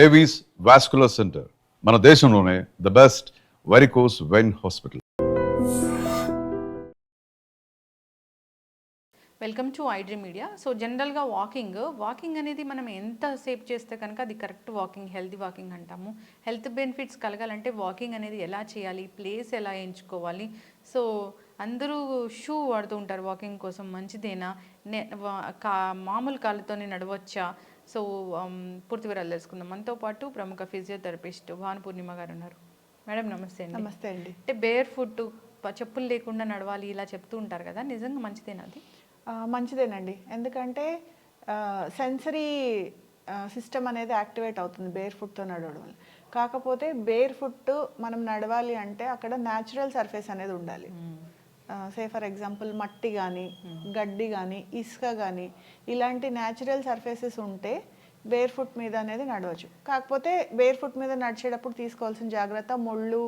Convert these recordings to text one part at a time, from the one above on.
Avis vascular centre మన దేశంలోనే the best varicose vein hospital. Welcome to iDream media. So జనరల్గా walking అనేది మనం ఎంత సేపు చేస్తే కనుక అది కరెక్ట్ వాకింగ్, హెల్తీ వాకింగ్ అంటాము. హెల్త్ బెనిఫిట్స్ కలగాలంటే వాకింగ్ అనేది ఎలా చేయాలి, ప్లేస్ ఎలా ఎంచుకోవాలి. సో అందరూ షూ వాడుతూ ఉంటారు వాకింగ్ కోసం, మంచిదేనా, మామూలు కాళ్ళతోనే నడవచ్చా? సో పూర్తి వివరాలు తెలుసుకుందాం. మనతో పాటు ప్రముఖ ఫిజియోథెరపిస్ట్ భాను పూర్ణిమ గారు ఉన్నారు. మేడం నమస్తే అండి. నమస్తే అండి. అంటే బేర్ ఫుట్, చెప్పులు లేకుండా నడవాలి ఇలా చెప్తూ ఉంటారు కదా, నిజంగా మంచిదేనా అది? మంచిదేనండి, ఎందుకంటే సెన్సరీ సిస్టమ్ అనేది యాక్టివేట్ అవుతుంది బేర్ ఫుట్తో నడవడం వల్ల. కాకపోతే బేర్ ఫుట్ మనం నడవాలి అంటే అక్కడ న్యాచురల్ సర్ఫేస్ అనేది ఉండాలి. సే ఫర్ ఎగ్జాంపుల్ మట్టి కానీ, గడ్డి కానీ, ఇసుక కానీ, ఇలాంటి న్యాచురల్ సర్ఫేసెస్ ఉంటే బేర్ ఫుట్ మీద అనేది నడవచ్చు. కాకపోతే బేర్ ఫుట్ మీద నడిచేటప్పుడు తీసుకోవాల్సిన జాగ్రత్త, ముళ్ళు,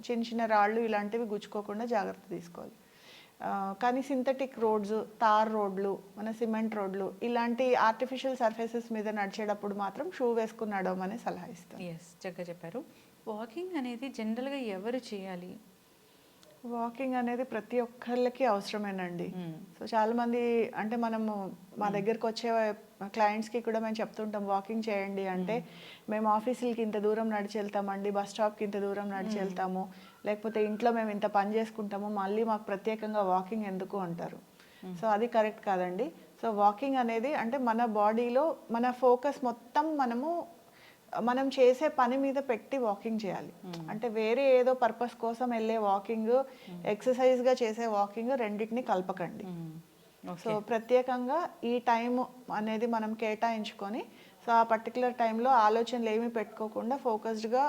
చిన్న చిన్న రాళ్ళు ఇలాంటివి గుచ్చుకోకుండా జాగ్రత్త తీసుకోవాలి. కానీ సింథటిక్ రోడ్స్, తార్ రోడ్లు, మన సిమెంట్ రోడ్లు, ఇలాంటి ఆర్టిఫిషియల్ సర్ఫేసెస్ మీద నడిచేటప్పుడు మాత్రం షూ వేసుకుని నడవమని సలహా ఇస్తాం. ఎస్, చక్కగా చెప్పారు. వాకింగ్ అనేది జనరల్గా ఎవరు చేయాలి? వాకింగ్ అనేది ప్రతి ఒక్కళ్ళకి అవసరమేనండి. సో చాలామంది అంటే మనము మా దగ్గరకు వచ్చే క్లయింట్స్కి కూడా మేము చెప్తుంటాం వాకింగ్ చేయండి అంటే, మేము ఆఫీసులకి ఇంత దూరం నడిచి వెళ్తామండి, బస్ స్టాప్కి ఇంత దూరం నడిచి వెళ్తాము, లేకపోతే ఇంట్లో మేము ఇంత పని చేసుకుంటాము, మళ్ళీ మాకు ప్రత్యేకంగా వాకింగ్ ఎందుకు అంటారు. సో అది కరెక్ట్ కాదండి. సో వాకింగ్ అనేది అంటే మన బాడీలో మన ఫోకస్ మొత్తం మనం చేసే పని మీద పెట్టి వాకింగ్ చేయాలి. అంటే వేరే ఏదో పర్పస్ కోసం వెళ్ళే వాకింగ్, ఎక్సర్సైజ్గా చేసే వాకింగ్ రెండింటిని కలపకండి. సో ప్రత్యేకంగా ఈ టైం అనేది మనం కేటాయించుకొని, సో ఆ పర్టికులర్ టైంలో ఆలోచనలు ఏమీ పెట్టుకోకుండా ఫోకస్డ్గా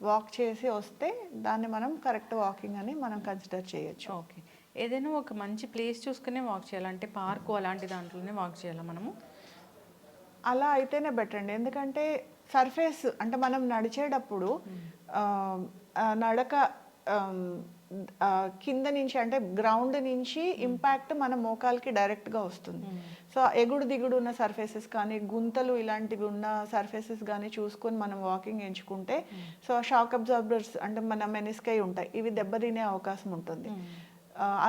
వాక్ చేసి వస్తే దాన్ని మనం కరెక్ట్ వాకింగ్ అని మనం కన్సిడర్ చేయొచ్చు. ఓకే, ఏదైనా ఒక మంచి ప్లేస్ చూసుకునే వాక్ చేయాలంటే పార్కు అలాంటి దాంట్లోనే వాక్ చేయాలా మనము? అలా అయితేనే బెటర్ అండి, ఎందుకంటే సర్ఫేస్ అంటే మనం నడిచేటప్పుడు నడక కింద నుంచి అంటే గ్రౌండ్ నుంచి ఇంపాక్ట్ మన మోకాలకి డైరెక్ట్గా వస్తుంది. సో ఎగుడు దిగుడు ఉన్న సర్ఫేసెస్ కానీ, గుంతలు ఇలాంటివి ఉన్న సర్ఫేసెస్ కానీ చూసుకొని మనం వాకింగ్ ఎంచుకుంటే, సో షాక్ అబ్జార్బర్స్ అంటే మన మెనిస్కై ఉంటాయి, ఇవి దెబ్బతినే అవకాశం ఉంటుంది.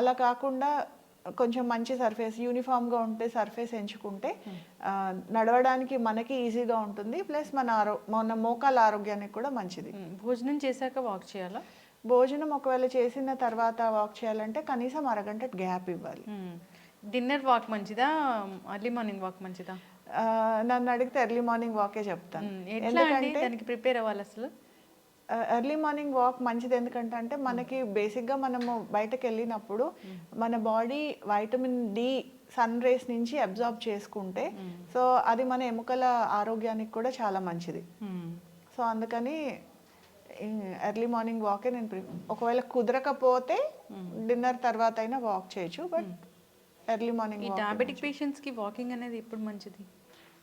అలా కాకుండా కొంచెం మంచి సర్ఫేస్, యూనిఫామ్గా ఉంటే సర్ఫేస్ ఎంచుకుంటే నడవడానికి మనకి ఈజీగా ఉంటుంది, ప్లస్ మన మోకాల ఆరోగ్యానికి కూడా మంచిది. భోజనం చేశాక వాక్ చేయాలా? భోజనం ఒకవేళ చేసిన తర్వాత వాక్ చేయాలంటే కనీసం అరగంట గ్యాప్ ఇవ్వాలి. డిన్నర్ వాక్ మంచిదా, ఎర్లీ మార్నింగ్ వాక్ మంచిదా? నన్ను అడిగితే ఎర్లీ మార్నింగ్ వాకే చెప్తాను. ఎందుకంటే దానికి ప్రిపేర్ అవ్వాలి అసలు. ఎర్లీ మార్నింగ్ వాక్ మంచిది ఎందుకంటే అంటే మనకి బేసిక్గా మనము బయటకు వెళ్ళినప్పుడు మన body vitamin D sun rays నుంచి అబ్జార్బ్ చేసుకుంటే, సో అది మన ఎముకల ఆరోగ్యానికి కూడా చాలా మంచిది. సో అందుకని ఎర్లీ మార్నింగ్ వాకే నేను ఒకవేళ కుదరకపోతే డిన్నర్ తర్వాత అయినా వాక్ చేయొచ్చు, బట్ ఎర్లీ మార్నింగ్. డయాబెటిక్ పేషెంట్స్కి వాకింగ్ అనేది ఎప్పుడు మంచిది?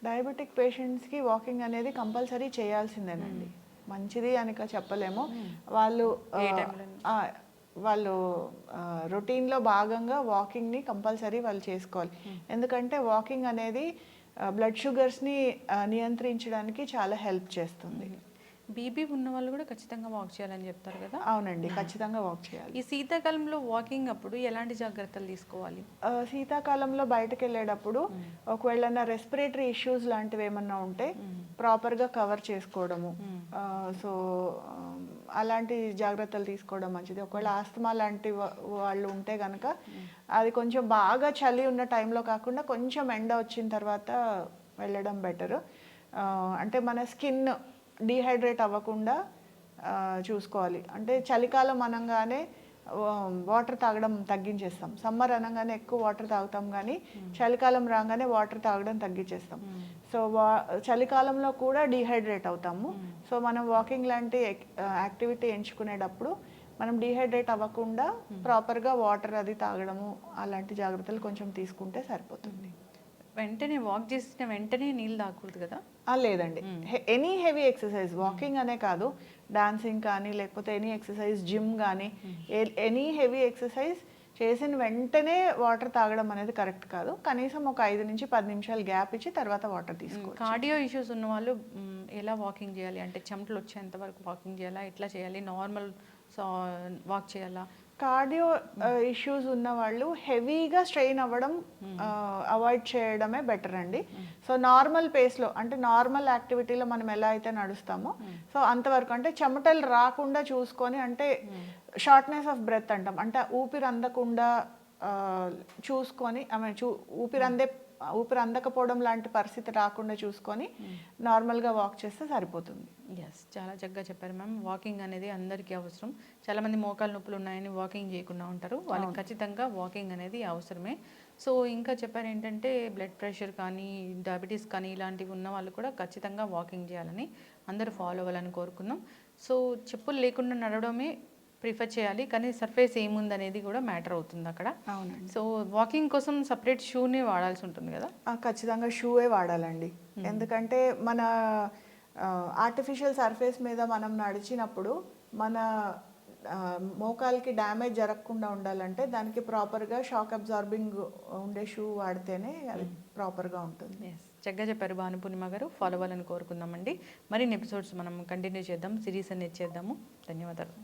డయాబెటిక్ పేషెంట్స్కి వాకింగ్ అనేది కంపల్సరీ చేయాల్సిందేనండి. మంచిది అని చెప్పలేము, వాళ్ళు రొటీన్లో భాగంగా వాకింగ్ని కంపల్సరీ వాళ్ళు చేసుకోవాలి. ఎందుకంటే వాకింగ్ అనేది బ్లడ్ షుగర్స్ని నియంత్రించడానికి చాలా హెల్ప్ చేస్తుంది. బీపీ ఉన్న వాళ్ళు కూడా ఖచ్చితంగా వాక్ చేయాలని చెప్తారు కదా? అవునండి, ఖచ్చితంగా వాక్ చేయాలి. ఈ శీతాకాలంలో వాకింగ్ అప్పుడు ఎలాంటి జాగ్రత్తలు తీసుకోవాలి? శీతాకాలంలో బయటకు వెళ్ళేటప్పుడు ఒకవేళ రెస్పిరేటరీ ఇష్యూస్ లాంటివి ఏమన్నా ఉంటే ప్రాపర్గా కవర్ చేసుకోవడము, సో అలాంటి జాగ్రత్తలు తీసుకోవడం మంచిది. ఒకవేళ ఆస్తమా లాంటి వాళ్ళు ఉంటే కనుక అది కొంచెం బాగా చలి ఉన్న టైంలో కాకుండా కొంచెం ఎండ వచ్చిన తర్వాత వెళ్ళడం బెటరు. అంటే మన స్కిన్ డీహైడ్రేట్ అవ్వకుండా చూసుకోవాలి. అంటే చలికాలం అనగానే వాటర్ తాగడం తగ్గించేస్తాం, సమ్మర్ అనగానే ఎక్కువ వాటర్ తాగుతాం, కానీ చలికాలం రాగానే వాటర్ తాగడం తగ్గించేస్తాం. సో చలికాలంలో కూడా డీహైడ్రేట్ అవుతాము. సో మనం వాకింగ్ లాంటి యాక్టివిటీ ఎంచుకునేటప్పుడు మనం డీహైడ్రేట్ అవ్వకుండా ప్రాపర్గా వాటర్ అది తాగడము అలాంటి జాగ్రత్తలు కొంచెం తీసుకుంటే సరిపోతుంది. వెంటనే వాక్ చేసిన వెంటనే నీళ్ళు తాగకూడదు కదా? లేదండి, ఎనీ హెవీ ఎక్సర్సైజ్, వాకింగ్ అనే కాదు, డాన్సింగ్ కానీ లేకపోతే ఎనీ ఎక్సర్సైజ్, జిమ్ కానీ ఎనీ హెవీ ఎక్సర్సైజ్ చేసిన వెంటనే వాటర్ తాగడం అనేది కరెక్ట్ కాదు. కనీసం ఒక 5 నుంచి 10 నిమిషాలు గ్యాప్ ఇచ్చి తర్వాత వాటర్ తీసుకోవాలి. కార్డియో ఇష్యూస్ ఉన్న వాళ్ళు ఎలా వాకింగ్ చేయాలి అంటే చెమటలు వచ్చేంత వరకు వాకింగ్ చేయాలా, ఎట్లా చేయాలి, నార్మల్ వాక్ చేయాలా? కార్డియో ఇష్యూస్ ఉన్న వాళ్ళు హెవీగా స్ట్రెయిన్ అవ్వడం అవాయిడ్ చేయడమే బెటర్ అండి. సో నార్మల్ పేస్లో అంటే నార్మల్ యాక్టివిటీలో మనం ఎలా అయితే నడుస్తామో సో అంతవరకు అంటే చెమటలు రాకుండా చూసుకొని, అంటే షార్ట్నెస్ ఆఫ్ బ్రెత్ అంటాం, అంటే ఊపిరి అందకుండా చూసుకొని ఊపిరి అందకపోవడం లాంటి పరిస్థితి రాకుండా చూసుకొని నార్మల్గా వాక్ చేస్తే సరిపోతుంది. ఎస్, చాలా చక్కగా చెప్పారు మ్యామ్. వాకింగ్ అనేది అందరికీ అవసరం. చాలామంది మోకాలు నొప్పులు ఉన్నాయని వాకింగ్ చేయకుండా ఉంటారు, వాళ్ళకి ఖచ్చితంగా వాకింగ్ అనేది అవసరమే. సో ఇంకా చెప్పారు ఏంటంటే బ్లడ్ ప్రెషర్ కానీ డయాబెటీస్ కానీ ఇలాంటివి ఉన్న వాళ్ళు కూడా ఖచ్చితంగా వాకింగ్ చేయాలని, అందరూ ఫాలో అవ్వాలని కోరుకుందాం. సో చెప్పులు లేకుండా నడవడమే ప్రిఫర్ చేయాలి, కానీ సర్ఫేస్ ఏముందనేది కూడా మ్యాటర్ అవుతుంది అక్కడ. అవునండి. సో వాకింగ్ కోసం సపరేట్ షూనే వాడాల్సి ఉంటుంది కదా? ఖచ్చితంగా షూవే వాడాలండి. ఎందుకంటే మన ఆర్టిఫిషియల్ సర్ఫేస్ మీద మనం నడిచినప్పుడు మన మోకాలకి డ్యామేజ్ జరగకుండా ఉండాలంటే దానికి ప్రాపర్గా షాక్ అబ్జార్బింగ్ ఉండే షూ వాడితేనే అది ప్రాపర్గా ఉంటుంది. ఎస్, చక్కగా చెప్పారు భానుపూర్ణిమ గారు. ఫాలో అవ్వాలని కోరుకుందామండి. మరిన్ని ఎపిసోడ్స్ మనం కంటిన్యూ చేద్దాం, సిరీస్ అనేది చేద్దాము. ధన్యవాదాలు.